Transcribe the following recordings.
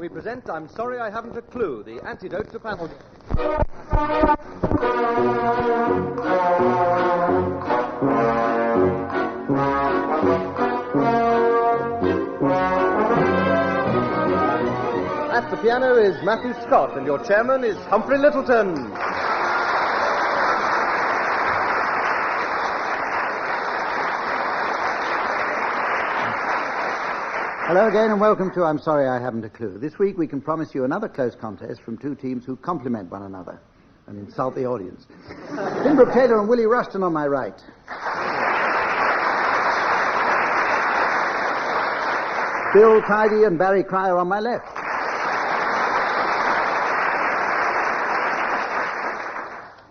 we present I'm Sorry I Haven't a Clue, the antidote to panel. At the piano is Matthew Scott, and your chairman is Humphrey Lyttelton. Hello again and welcome to I'm Sorry I Haven't a Clue. This week we can promise you another close contest from two teams who complement one another and insult the audience. Brooke-Taylor and Willie Rushton on my right. Bill Tidy and Barry Cryer on my left.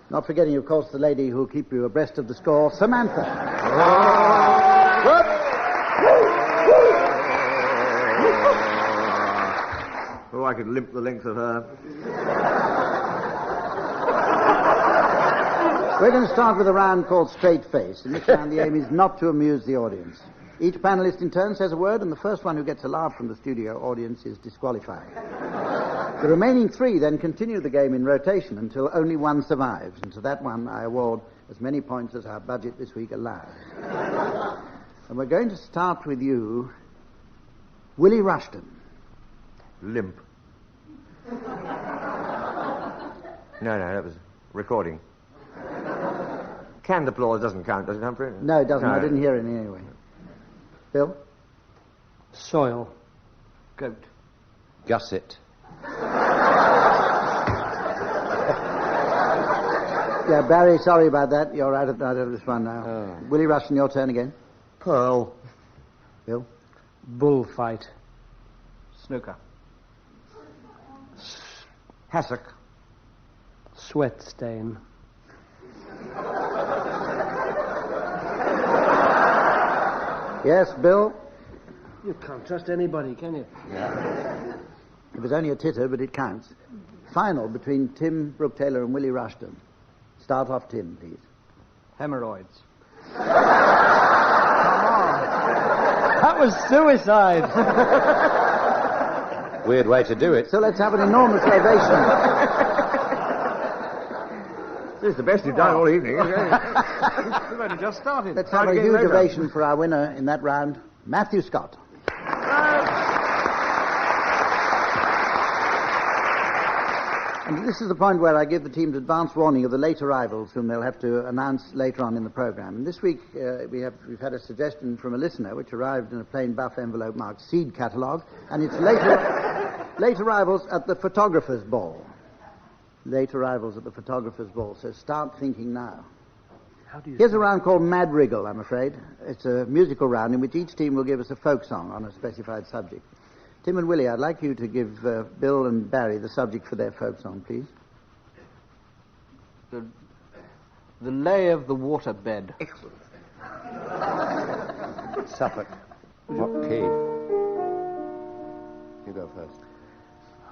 Not forgetting, of course, the lady who'll keep you abreast of the score, Samantha. Oh, I could limp the length of her. We're going to start with a round called Straight Face. In this round, the aim is not to amuse the audience. Each panelist in turn says a word, and the first one who gets a laugh from the studio audience is disqualified. The remaining three then continue the game in rotation until only one survives, and to that one I award as many points as our budget this week allows. And we're going to start with you, Willie Rushton. Limp. No, that was recording. Canned applause doesn't count, does it, Humphrey? No, it doesn't. No. I didn't hear any anyway. Bill? Soil. Goat. Gusset. Yeah, Barry, sorry about that. You're out of this one now. Oh. Willie Rushton, your turn again. Pearl. Bill? Bullfight. Snooker. Hassock. Sweat stain. Yes, Bill? You can't trust anybody, can you? It was only a titter, but it counts. Final between Tim Brooke-Taylor and Willie Rushton. Start off, Tim, please. Hemorrhoids. That was suicide. Weird way to do it. So let's have an enormous ovation. This is the best you've done all evening, isn't it? We've only just started. Let's have a huge ovation for our winner in that round, Matthew Scott. And this is the point where I give the teams advance warning of the late arrivals whom they'll have to announce later on in the programme. And this week we've had a suggestion from a listener which arrived in a plain buff envelope marked Seed Catalogue, and it's late arrivals at the photographer's ball. Late arrivals at the photographer's ball. So start thinking now. Here's a round called Mad Wriggle, I'm afraid. It's a musical round in which each team will give us a folk song on a specified subject. Tim and Willie, I'd like you to give Bill and Barry the subject for their folk song, please. The lay of the waterbed. Excellent. Suffolk. What key? You go first.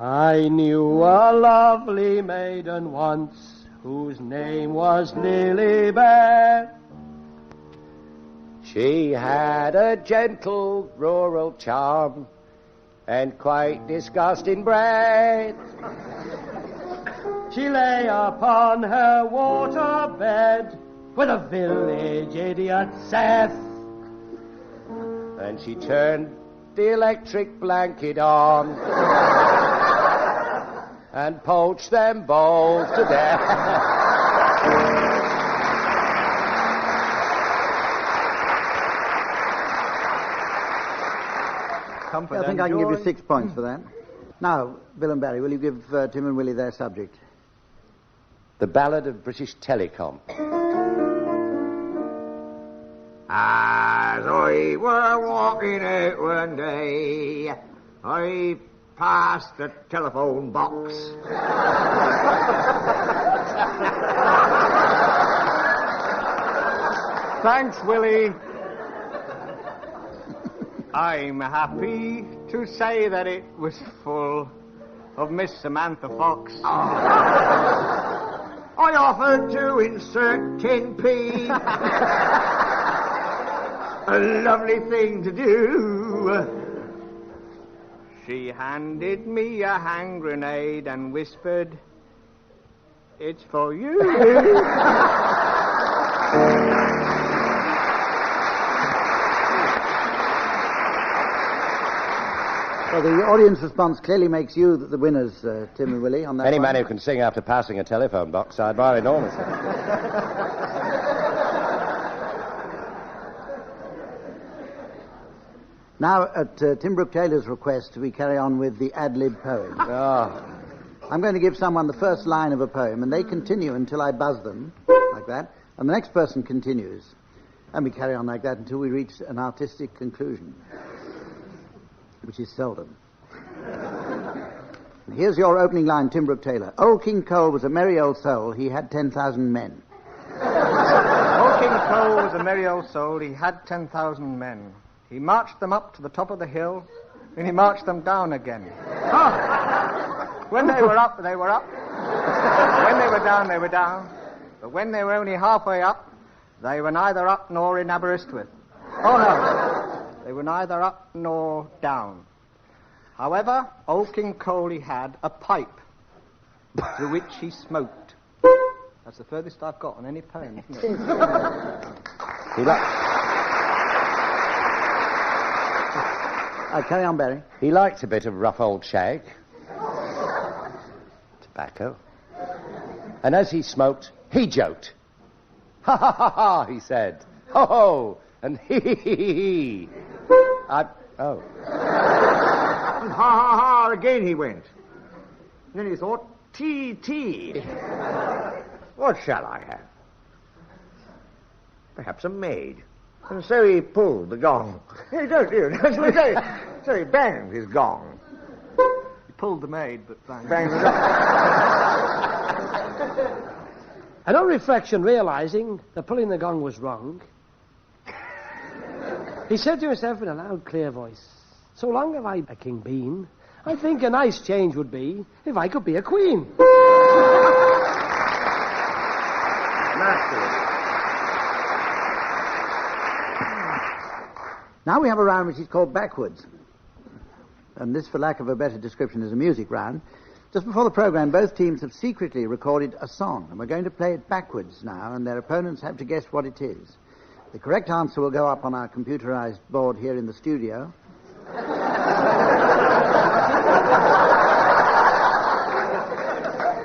I knew a lovely maiden once, whose name was Lilybeth. She had a gentle rural charm and quite disgusting breath. She lay upon her waterbed with a village idiot Seth, and she turned the electric blanket on and poached them both to death. I think I can give you 6 points for that. Now, Bill and Barry, will you give Tim and Willie their subject? The Ballad of British Telecom. As I were walking out one day, I passed the telephone box. Thanks, Willie. I'm happy to say that it was full of Miss Samantha Fox. I offered to insert 10p. A lovely thing to do. She handed me a hand grenade and whispered, "It's for you." Well, the audience response clearly makes you the winners, Tim and Willie, on that Any one. man who can sing after passing a telephone box, I admire enormously. Now, at Tim Brooke-Taylor's request, we carry on with the Adlib poem. I'm going to give someone the first line of a poem, and they continue until I buzz them, like that, and the next person continues. And we carry on like that until we reach an artistic conclusion, which is seldom. Here's your opening line, Tim Brooke-Taylor. Old King Cole was a merry old soul. He had 10,000 men. Old King Cole was a merry old soul. He had 10,000 men. He marched them up to the top of the hill, and he marched them down again. When they were up, they were up. When they were down, they were down. But when they were only halfway up, they were neither up nor in Aberystwyth. Oh, no. They were neither up nor down. However, old King Cole, he had a pipe through which he smoked. That's the furthest I've got on any poem, isn't it? Carry on, Barry. He liked a bit of rough old shag. Tobacco. And as he smoked, he joked. "Ha, ha, ha, ha," he said. "Ho, ho," and he, he. Oh. And ha, ha, ha, again he went. And then he thought, tea. What shall I have? Perhaps a maid. And so he pulled the gong. Hey, don't you? So he banged his gong. He pulled the maid, but Banged the gong. And on reflection, realizing that pulling the gong was wrong, he said to himself in a loud, clear voice, "So long have I a king been, I think a nice change would be if I could be a queen." Naturally. Now we have a round which is called Backwards. And this, for lack of a better description, is a music round. Just before the program, both teams have secretly recorded a song, and we're going to play it backwards now, and their opponents have to guess what it is. The correct answer will go up on our computerized board here in the studio.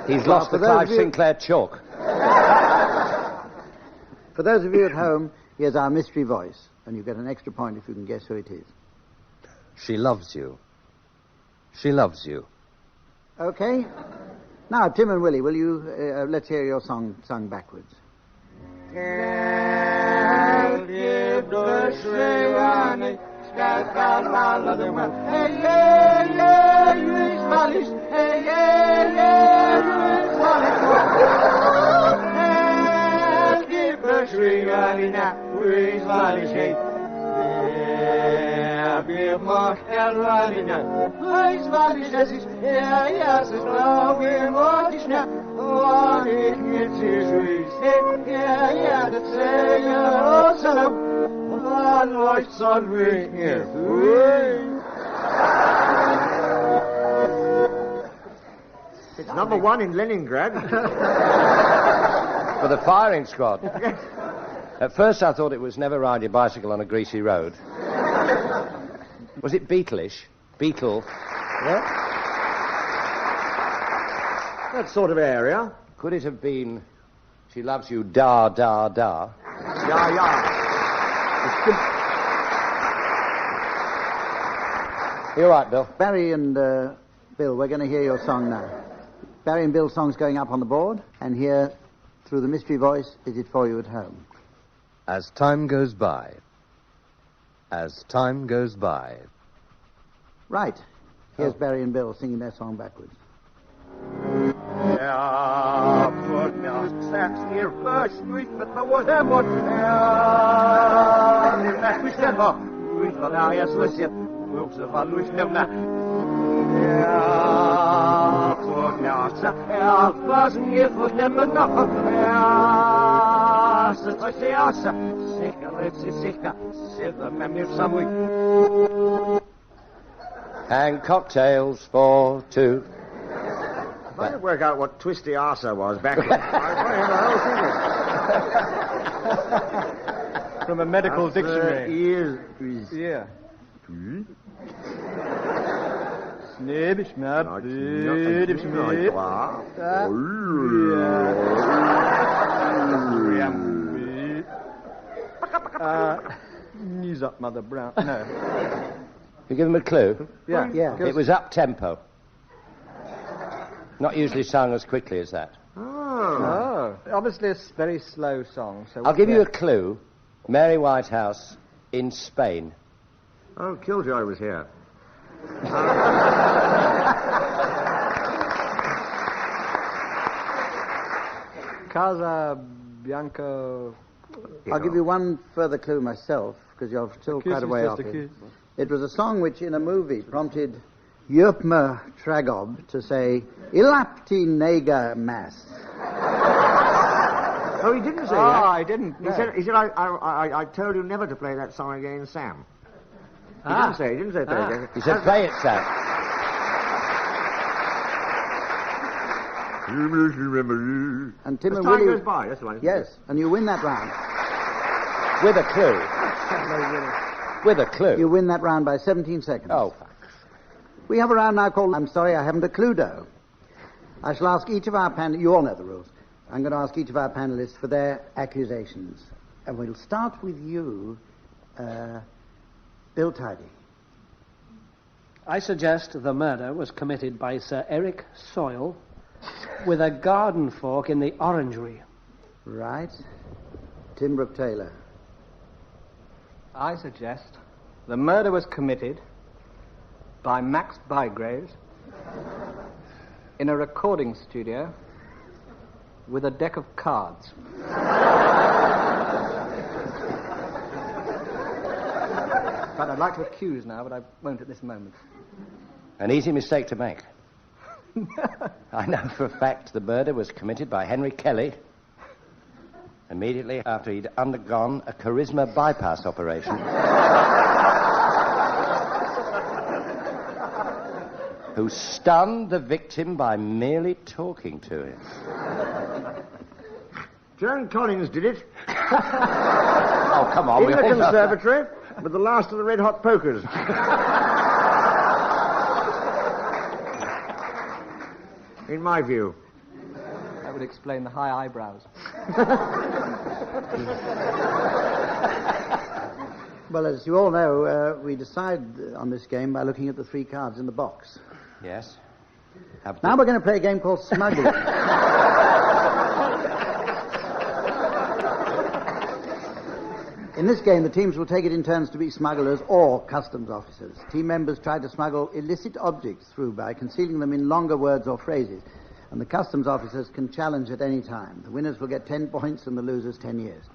He's lost the Clive Sinclair chalk. For those of you at home, here's our mystery voice, and you get an extra point if you can guess who it is. She loves you. She loves you. Okay. Now, Tim and Willie, will you, let's hear your song sung backwards. It's number one in Leningrad. For the firing squad. At first I thought it was Never Ride Your Bicycle on a Greasy Road. Was it Beatleish? Beetle. Yeah. That sort of area. Could it have been She Loves You, Da, Da, Da? Yeah. You're right, Bill. Barry and Bill, we're going to hear your song now. Barry and Bill's song's going up on the board, and here, through the mystery voice, is it for you at home. As time goes by. As time goes by. Right. Here's Barry and Bill singing their song backwards. And cocktails for two. If I could work out what twisty arser was back then, I From a medical dictionary. Yeah. Snib, snab, snib, snib. Knees up, Mother Brown. No. You give him a clue? Yeah. It was up-tempo. Not usually sung as quickly as that. Oh. Obviously a very slow song. So I'll give you a clue. Mary Whitehouse in Spain. Oh, Killjoy was here. Casa Bianco. I'll give you one further clue myself, because you're still quite a way off it. It was a song which, in a movie, prompted Jurpma Tragob to say, Ilapti Nega Mass. Oh, he didn't say that. I didn't. He said, I told you never to play that song again, Sam. He didn't say play it again. He said, play it, Sam. And Tim As and time Willie... goes by, that's the one. Yes, and you win that round. With a clue. With a clue. You win that round by 17 seconds. Oh, We have a round now called I'm Sorry I Haven't a Cluedo. I shall ask each of our panelists... You all know the rules. I'm going to ask each of our panelists for their accusations. And we'll start with you, Bill Tidy. I suggest the murder was committed by Sir Eric Soyle with a garden fork in the orangery. Right. Tim Brooke-Taylor. I suggest the murder was committed by Max Bygraves in a recording studio with a deck of cards. But I'd like to accuse now, but I won't at this moment. an easy mistake to make. I know for a fact the murder was committed by Henry Kelly immediately after he'd undergone a charisma bypass operation. Who stunned the victim by merely talking to him. Joan Collins did it. Oh, come on. In the conservatory with the last of the red hot pokers. In my view. That would explain the high eyebrows. Well, as you all know, we decide on this game by looking at the three cards in the box. Yes. Now we're going to play a game called Smuggling. In this game, the teams will take it in turns to be smugglers or customs officers. Team members try to smuggle illicit objects through by concealing them in longer words or phrases, and the customs officers can challenge at any time. The winners will get 10 points and the losers 10 years.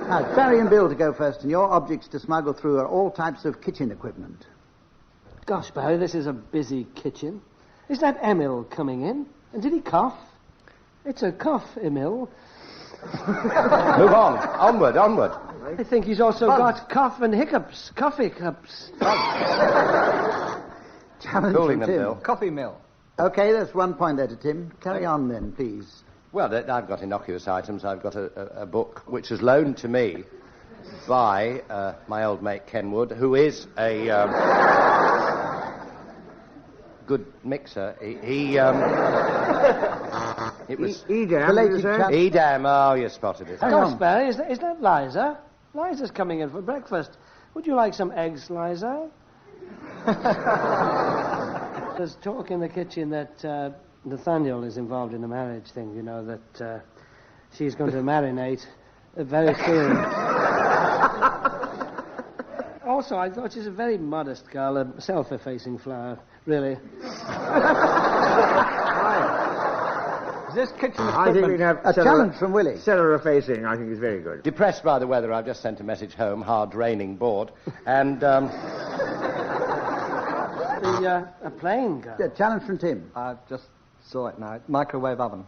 Now, it's Barry and Bill to go first, and your objects to smuggle through are all types of kitchen equipment. Gosh, Barry, this is a busy kitchen. Is that Emil coming in? And did he cough? It's a cough, Emil. Move on. Onward, onward. I think he's also got cough and hiccups. Cough hiccups. Challenge Cooling from them, Tim. Bill. Coffee mill. Okay, that's 1 point there to Tim. Carry on then, please. Well, I've got innocuous items. I've got a book which was loaned to me by my old mate Kenwood, who is a good mixer. It was Edam, did you say? Edam. Oh, you spotted it. Gosh, Barry, is that Liza? Liza's coming in for breakfast. Would you like some eggs, Liza? There's talk in the kitchen that Nathaniel is involved in a marriage thing, you know, that she's going to marinate very soon. Also, I thought she's a very modest girl, a self-effacing flower, really. Is this kitchen I think we'd have A challenge from Willie. cellar effacing, I think is very good. Depressed by the weather, I've just sent a message home, hard raining, bored, and A plain girl. A challenge from Tim. I just saw it now. Microwave oven.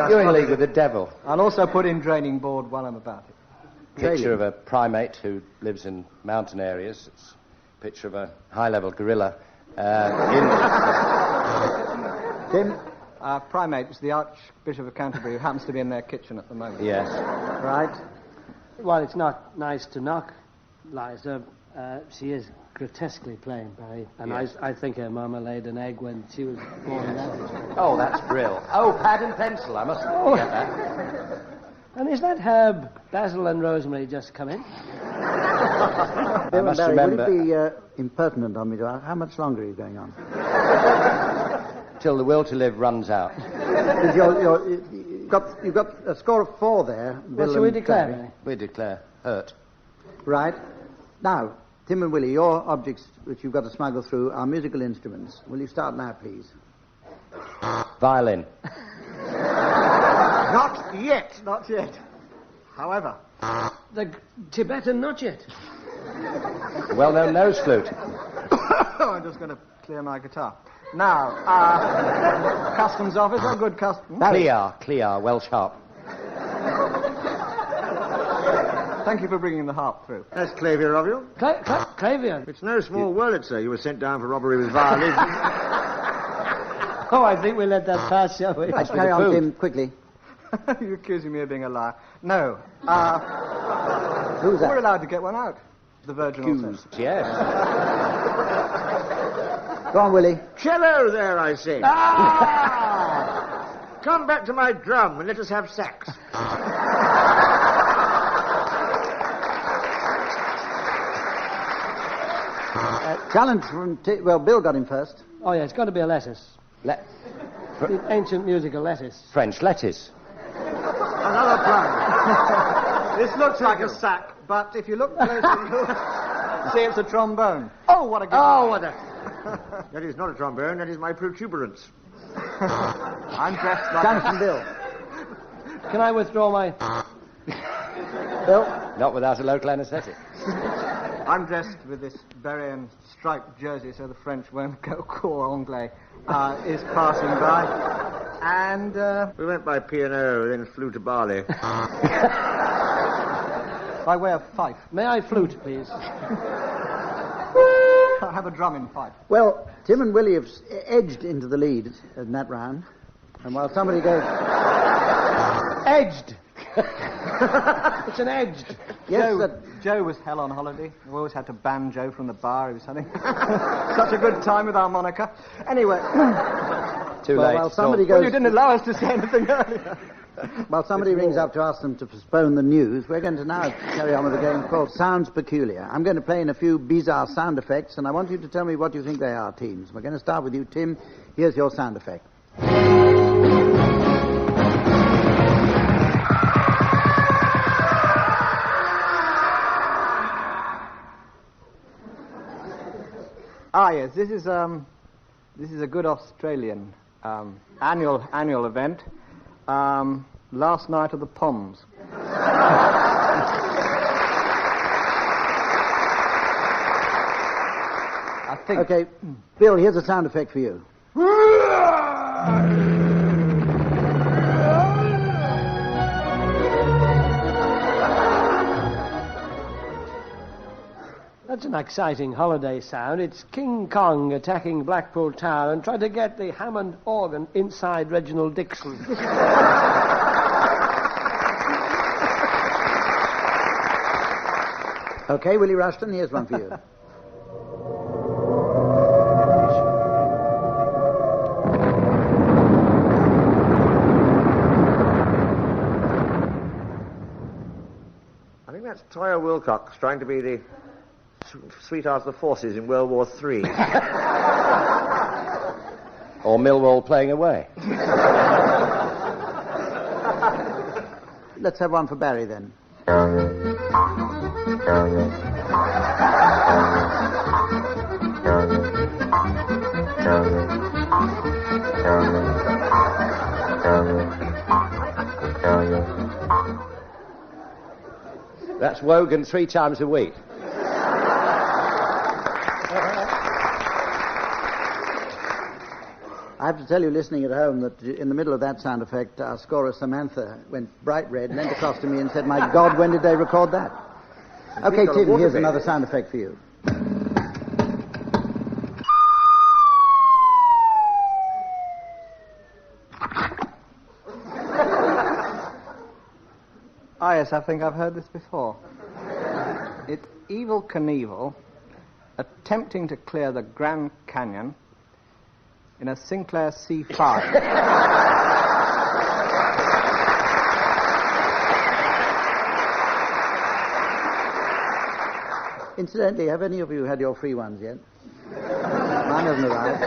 you're in league with the devil. I'll also put in draining board while I'm about it. Picture of a primate who lives in mountain areas. It's picture of a high-level gorilla. Tim? Primate is the Archbishop of Canterbury, who happens to be in their kitchen at the moment. Yes. Right. Well, it's not nice to knock Liza. She is grotesquely plain, Barry. And Yes. I think her mama laid an egg when she was born in that. Oh, that's brill. Oh, pad and pencil. I mustn't forget that. And is that herb, basil and rosemary just come in? I Bill and must Barry, remember... would it be impertinent on me to ask how much longer are you going on? Till the will to live runs out. Because you've got a score of 4 there. What Bill shall we and declare, Barry. Barry? We declare hurt. Right. Now, Tim and Willie, your objects which you've got to smuggle through are musical instruments. Will you start now, please? Violin. Not yet. Not yet. However, The Tibetan not yet. Well-known nose flute. I'm just going to clear my guitar. Now, customs officer, good custom. Clear, well sharp. Thank you for bringing the harp through. That's clever of you. Clavier. It's no small world, sir. You were sent down for robbery with violin. Oh, I think we'll let that pass, shall we? Let's carry on, food. Tim, quickly. You're accusing me of being a liar. No. Who's We're that? allowed to get one out. The Virginal says. Yes. Go on, Willie. Cello there, I say. Ah! Come back to my drum and let us have sax. Challenge from... Well, Bill got him first. Oh, yeah, it's got to be a lettuce. The ancient musical lettuce. French lettuce. Another plunge. This looks like a sack, but if you look closely, you'll see it's a trombone. Oh, what a good... Oh, what a... That is not a trombone, that is my protuberance. I'm dressed like... Challenge from Bill. Can I withdraw my... Bill? Not without a local anaesthetic. I'm dressed with this beret and striped jersey so the French won't go corps anglais, is passing by. And, We went by P&O, then flew to Bali. by way of fife. May I flute, please? I'll have a drum in fife. Well, Tim and Willie have edged into the lead in that round. And while somebody goes... Edged. It's an edged. Yes, Joe was hell on holiday. We always had to ban Joe from the bar. He was having such a good time with our moniker. Anyway, Too late. while somebody well, goes... you didn't allow us to say anything earlier. While somebody rings up to ask them to postpone the news, we're going to now carry on with a game called Sounds Peculiar. I'm going to play in a few bizarre sound effects, and I want you to tell me what you think they are, teams. We're going to start with you, Tim. Here's your sound effect. Ah, yes, this is a good Australian annual event. Last night of the Poms. I think. Okay, Bill, here's a sound effect for you. That's an exciting holiday sound. It's King Kong attacking Blackpool Tower and trying to get the Hammond organ inside Reginald Dixon. Okay, Willie Rushton, here's one for you. I think that's Toya Wilcox trying to be the sweetheart of the forces in World War III. Or Millwall playing away. Let's have one for Barry, then. That's Wogan 3 times a week. I have to tell you, listening at home, that in the middle of that sound effect, our scorer Samantha went bright red, leant across to me and said, "My God, when did they record that?" Okay, Tim, here's another sound effect for you. yes, I think I've heard this before. It's Evel Knievel attempting to clear the Grand Canyon in a Sinclair C5. Incidentally, have any of you had your free ones yet? Mine hasn't arrived.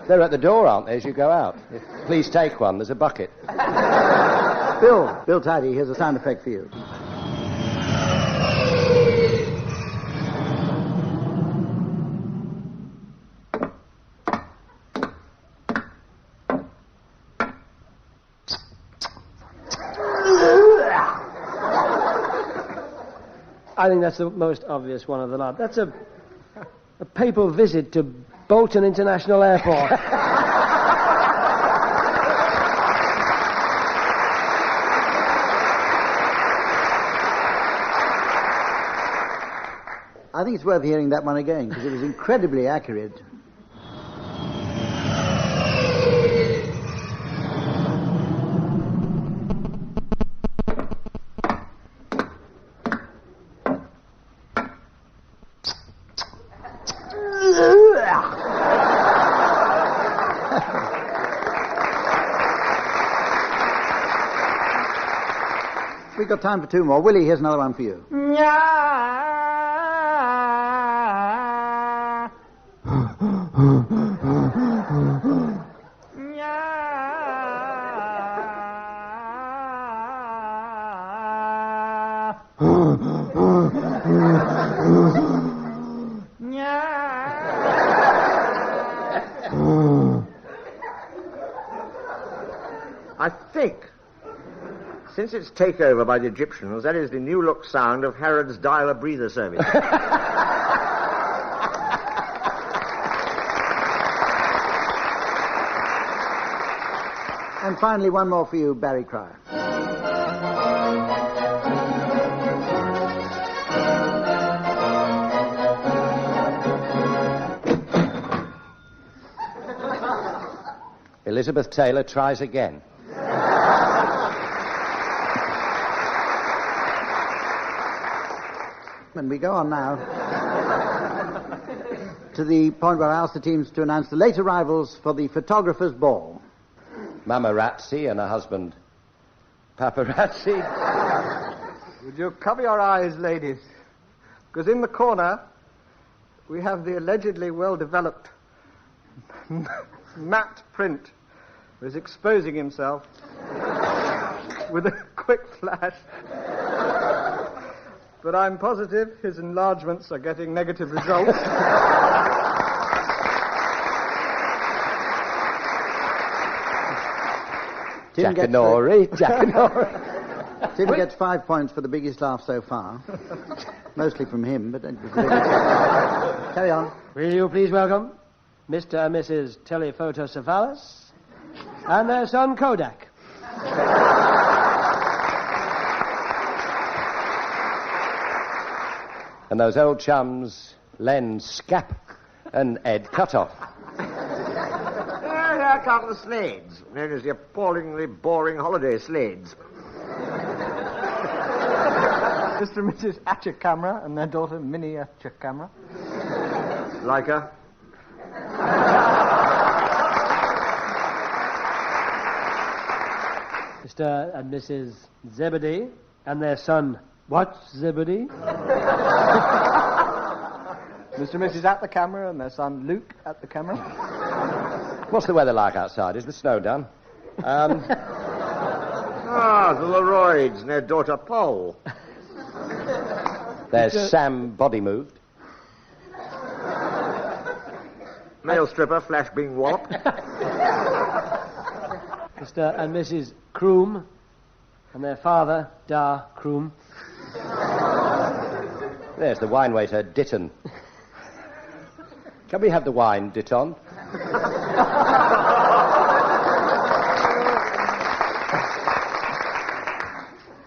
They're at the door, aren't they, as you go out? Please take one. There's a bucket. Bill Tidy, here's a sound effect for you. I think that's the most obvious one of the lot. That's a papal visit to Bolton International Airport. I think it's worth hearing that one again, because it was incredibly accurate. We've got time for two more. Willie, here's another one for you. I think, since its takeover by the Egyptians, that is the new look sound of Harrod's dialer breather service. And finally, one more for you, Barry Cryer. Elizabeth Taylor tries again. And we go on now to the point where I ask the teams to announce the late arrivals for the photographer's ball. Mamarazzi and her husband, Paparazzi. Would you cover your eyes, ladies? Because in the corner, we have the allegedly well-developed matte print who is exposing himself with a quick flash. But I'm positive his enlargements are getting negative results. Jackanory. Tim gets 5 points for the biggest laugh so far. Mostly from him, but... Carry on. Will you please welcome Mr. and Mrs. Telephoto Savalas and their son Kodak. And those old chums, Len Scap and Ed Cutoff. Here come the Slades, known as the appallingly boring holiday Slades. Mr. and Mrs. Archer Camera and their daughter Minnie Archer Camera. Like her? Mr. and Mrs. Zebedee and their son, what, Zebedee? Mr. and Mrs. at the camera and their son Luke at the camera. What's the weather like outside? Is the snow done? The Leroyds and their daughter Pole. There's Sam Body Moved. Male stripper, Flash being walloped. Mr. and Mrs. Croom and their father, Dar Croom. There's the wine waiter, Ditton. Can we have the wine, Ditton?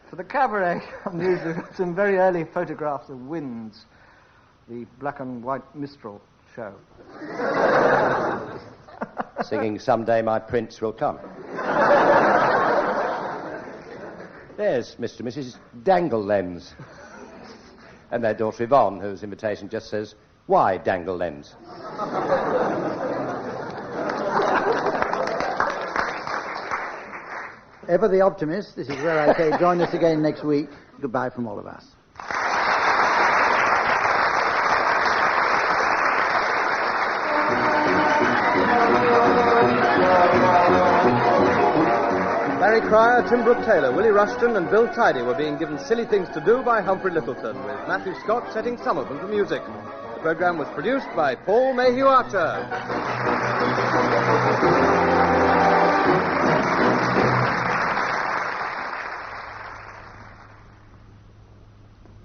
For the cabaret, I'm using some very early photographs of Winds, the black and white minstrel show. Singing Someday My Prince Will Come. There's Mr. and Mrs. Dangle-Lems. And their daughter Yvonne, whose invitation just says, "Why Dangle-Lems?" Ever the optimist, this is where I say join us again next week. Goodbye from all of us. Barry Cryer, Tim Brooke-Taylor, Willie Rushton and Bill Tidy were being given silly things to do by Humphrey Lyttelton, with Matthew Scott setting some of them to music. The programme was produced by Paul Mayhew-Archer.